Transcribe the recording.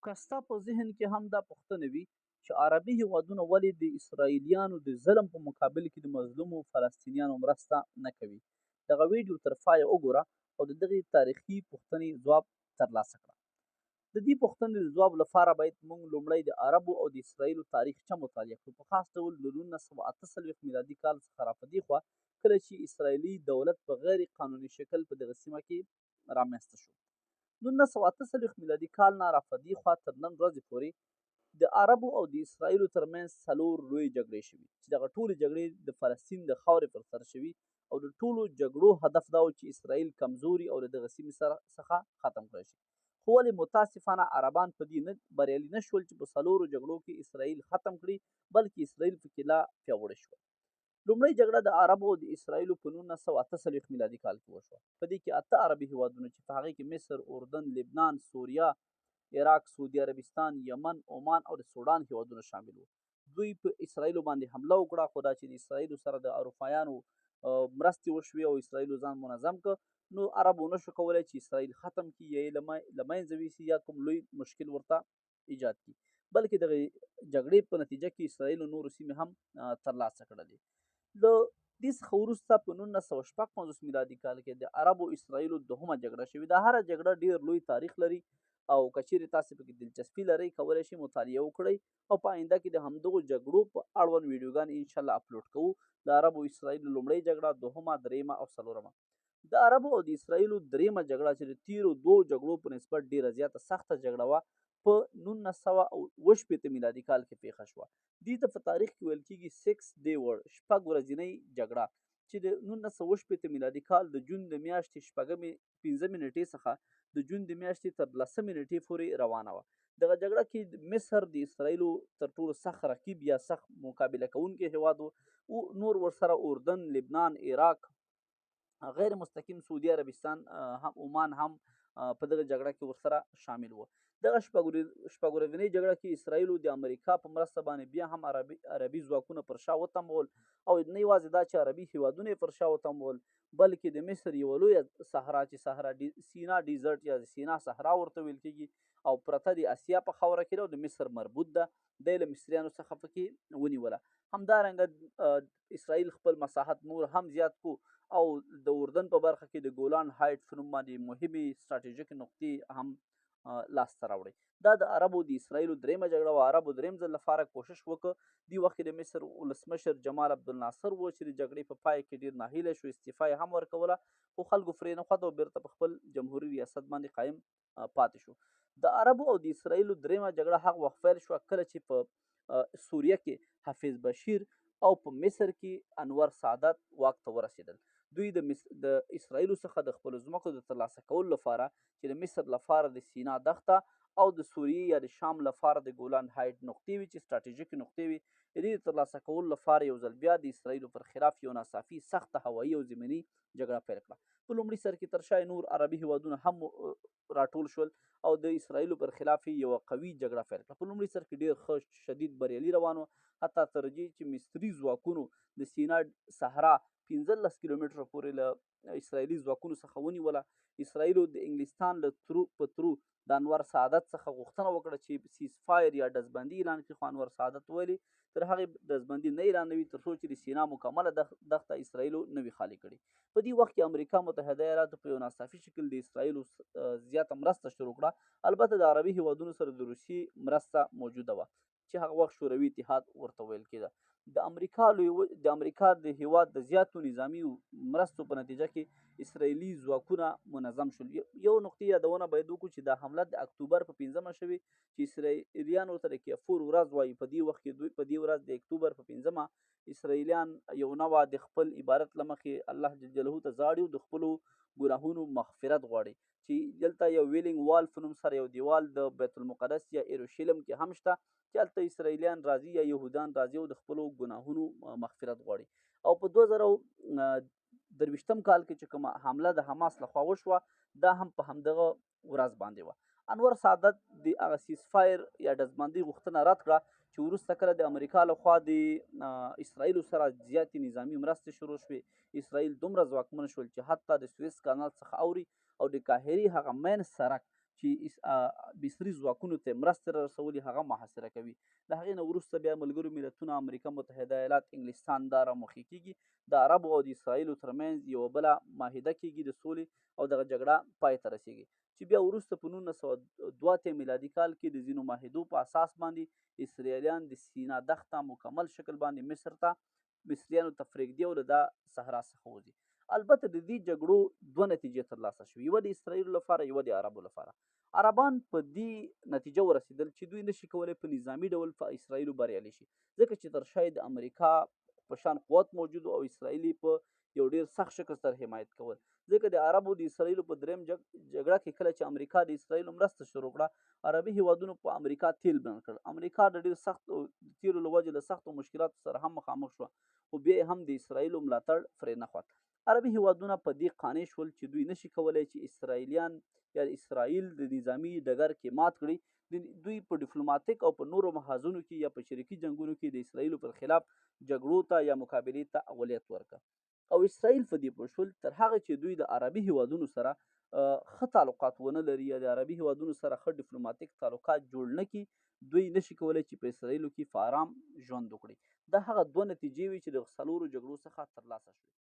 که ستا په ذهن کې هم دا پوښتنه وي چې عربي هېوادونه ولې د اسرائیلیانو د ظلم په مقابل کې د مظلومو فلسطینیانو مرسته نه کوي. دغه ویډیو تر پایه وګوره او د دغې تاریخي پوښتنې ځواب ترلاسه کړه. د دې پوښتنې د ځواب لپاره باید موږ لومړی د عربو او د اسرائیلو تاریخچه مطالعه کړو، په خاص ډول د 1948 میلادي کال څخه را په دې خوا، کله چې اسرائیلي دولت په غیر قانوني شکل په دغه سیمه کې رامنځته شو. 1948 میلادي کال نه را په دې خوا تر نن ورځې پورې د عربو او د اسرائیلو ترمنځ 4 لویې جګړې شوي، چې دغه ټولې جګړې د فلسطین د خاورې پر سر شوي او د ټولو جګړو هدف دا و چې اسرائیل کمزوري او له دغه سیمې څخه ختم کړی شي. خو ولې متاسفانه عربان په دې نه بریالي نه شول چې په 4 جګړو کې اسرائیل ختم کړي، بلکې اسرائیل پکې لا پیاوړی شول. لومړۍ جګړه د عربو او د اسرائیلو په 1948 میلادي کال کې وشوه. په دې کې 8 عربي هیوادونه چې په هغې کې مصر، اردن، لبنان، سوریه، عراق، سعودي عربستان، یمن، عمان او د سودان هیوادونه شامل وو. دوی په اسرائیلو باندې حمله وکړه، خو دا چې د اسرائیلو سره د اروپایانو مرستې وشوې او اسرائیلو ځان منظم کړ، نو عربو نشو کولی چې اسرائیل ختم کړي یا یې له منځه ویسي یا کوم لوی مشکل ورته ایجاد کړي، بلکې دغه جګړې په نتیجه کې اسرائیلو نورو سیمې هم ترلاسه کړلې. له دې څخه وروسته په 1956 میلادي کال کې د عربو اسرائیلو دوهمه جګړه شوې ده. هره جګړه ډېر لوی تاریخ لري او که چیرې تاسې پکې دلچسپي لرئ کولی شئ مطالعه وکړئ او په آینده کې د همدغو جګړو په اړوند ویډیوګانې انشاءالله اپلوډ کوو. د عربو اسرائیلو لومړۍ جګړه، دوهمه، درېیمه او څلورمه. د عربو او د اسرائیلو درېیمه جګړه چې د تیرو 2 جګړو په نسبت ډېره زیاته سخته جګړه وه، په 1968 میلادي کال کې پیښه شوه. دې ته په تاریخ کې ویل کېږي 6 day war، 6 ورځنۍ جګړه، چې د 1968 میلادي کال د جون د میاشتې 15 نیټې څخه د جون د میاشتې تر 10 نیټې پورې روانه وه. دغه جګړه کې مصر د اسرائیلو تر ټولو سخت رقیب یا سخت مقابله کوونکی هیواد و. نور ورسره اردن، لبنان، عراق، غیر مستقیم سعودي عربستان، هم عمان هم په دغه جګړه کې ورسره شامل وو. دغه شپږ ورځنۍ جګړه کې اسرائیلو د امریکا په مرسته باندې بیا هم عربي ځواکونه پر شا وتمبول، او نه یوازې دا چې عربي هیوادونه یې پر شا وتمبول، بلکې د مصر یوه لویه صحرا چې صحرا سینا ډیزرټ یا سینا صحرا ورته ویل کېږي او پرته د اسیا په خاوره کې ده او د مصر مربوط ده، دی له مصریانو څخه پکې ونیوله. همدارنګه اسرائیل خپل مساحت نور هم زیات کو او د اردن په برخه کې د ګولان هایټ په نوم باندې مهمې ستراتیژیکې نقطې هم لاسته راوړي. دا د عربو د اسرائیلو درېیمه جګړه وه. عربو درېیم ځل لپاره کوشش وکړ. دې وخت کې د مصر ولسمشر جمال عبدالناصر و چې د جګړې په پای کې ډېر ناهیلی شو، استعفا یې هم ورکوله، خو خلکو پرې نه خوښه او بیرته په خپل جمهوري ریاست باندې قایم پاتې شو. د عربو او د اسرائیلو درېیمه جګړه هغه وخت پیل شوه کله چې په سوریه کې حافظ بشیر او په مصر کې انور سادات واک ته ورسېدل. دوی د اسرائیلو څخه د خپلو ځمکو د ترلاسه کولو لپاره چې د مصر لپاره د سینا دښته او د سوریې یا د شام لپاره د ګولان هایټ نقطې وي چې ستراتیژیکې نقطې وي، د دې د ترلاسه کولو لپاره یو ځل بیا د اسرائیلو پر خلاف یو ناڅاپي سخته هوایي او زمیني جګړه پیل کړه. په لومړي سر کې تر شا نور عربي هیوادونه هم راټول شول او د اسرائیلو پر خلاف یوه قوي جګړه پیل کړه. په لومړي سر کې ډېر ښه شدید بریالي روان و، حتی تر دې چې مصري ځواکونو د سینا صحرا 15 کیلومتره پورې له اسرائیلي ځواکونو څخه ونیوله. اسرائیلو د انګلستان له ترو د انور سعادت څخه غوښتنه وکړه چې سیز فایر یا ډزبندي اعلان کړي، خو انور سعادت ویلي تر هغې ډزبندي نه اعلانوي تر څو چې د سینا مکمله دښته اسرائیلو نه وي خالي کړي. په دې وخت کې امریکا متحده ایالاتو په یو ناڅاپي شکل د اسرائیلو زیاته مرسته شروع کړه. البته د عربي هیوادونو سره د روسیې مرسته موجوده وه چې هغه وخت شوروي اتحاد ورته ویل کېده. د امریکا د هیواد د زیاتو نظامی مرستو په نتیجه کې اسرائیلي ځواکونه منظم شول. یو نقطې یادونه باید وکړو چې دا حمله د اکتوبر په 15مه شوې چې اسرائیلیانو ته د کیفور ورځ وایي. په دې وخت کې دوی په دې ورځ د اکتوبر په 15مه اسرائیلیان یو نوع د خپل عبارت له مخې الله جل جلاله ته ژاړي او د خپلو ګناهونو مغفرت غواړي. چې دلته یو ویلینګ وال په نوم سره یو دیوال د بیت المقدس یا یروشلم کې هم شته چې هلته اسرائیلیان راځي یا یهودان راځي او د خپلو ګناهونو مغفرت غواړي. او په 2023 کال کې چې کومه حمله د حماس لخوا وشوه دا هم په همدغه ورځ باندې وه. انور سعادت د هغه سیز فایر یا ډزبندۍ غوښتنه رد کړه چې وروسته کله د امریکا لخوا د اسرائیلو سره زیاتې نظامي مرستې شروع شوې. اسرائیل دومره ځواکمن شول چې حتی د سویس کانال څخه اوري او د قاهرې هغه مین سړک چې مصري ځواکونو ته مرستې رسولي هغه محاصره کوي. د هغې نه وروسته بیا ملګرو ملتونه، امریکا متحده ایالات، انګلستان دا رامخې کېږي. د عربو او د اسرائیلو ترمنځ یوه بله معاهده کېږي د سولې او دغه جګړه پای ته رسېږي، چې بیا وروسته په 1982 میلادي کال کې د ځینو معاهدو په اساس باندې اسرائیلیان د سینا دښته مکمل شکل باندې مصریانو ته پرېږدي او له دا صحرا څخه وځي. البته د دې جګړو دوه نتیجې ترلاسه شوې، یوه د اسرائیلو لپاره، یوه د عربو لپاره. عربان په دې نتیجه ورسېدل چې دوی نشي کولی په نظامي ډول په اسرائیلو بریالي شي، ځکه چې تر شا د امریکا په شان قوت موجود او اسرائیل په یو ډیر سخت شکل سره حمایت کول. ځکه د عربو د اسرائیلو په دریم جګړه کې کله چې امریکا د اسرائیلو مرسته شروع کړه، عربي هیوادونو په امریکا تیل بند کړ. امریکا د ډیر سختو تیلو له وجې له سختو مشکلاتو سره هم مخامخ شوه، خو بیا هم د اسرائیلو ملاتړ پرې نه خوت. عربي هیوادونه په دې قانع شول چې دوی نشي کولی چې اسرائیلیان یا اسرائیل د نظامي ډګر کې مات کړي. دوی په ډیپلوماتیک او په نورو محاذونو کې یا په شریکي جنګونو کې د اسرائیلو پر خلاف جګړو ته یا مقابلې ته اولویت ورکړ. او اسرائیل په دې پوه شول تر هغه چې دوی د عربي هیوادونو سره ښه تعلقات ونه لري یا د عربي هیوادونو سره ښه ډیپلوماتیک تعلقات جوړ نه کړي، دوی نشي کولی چې په اسرائیلو کې په آرام ژوند وکړي. دا هغه دوه نتیجې وي چې د څلورو جګړو څخه ترلاسه شوې.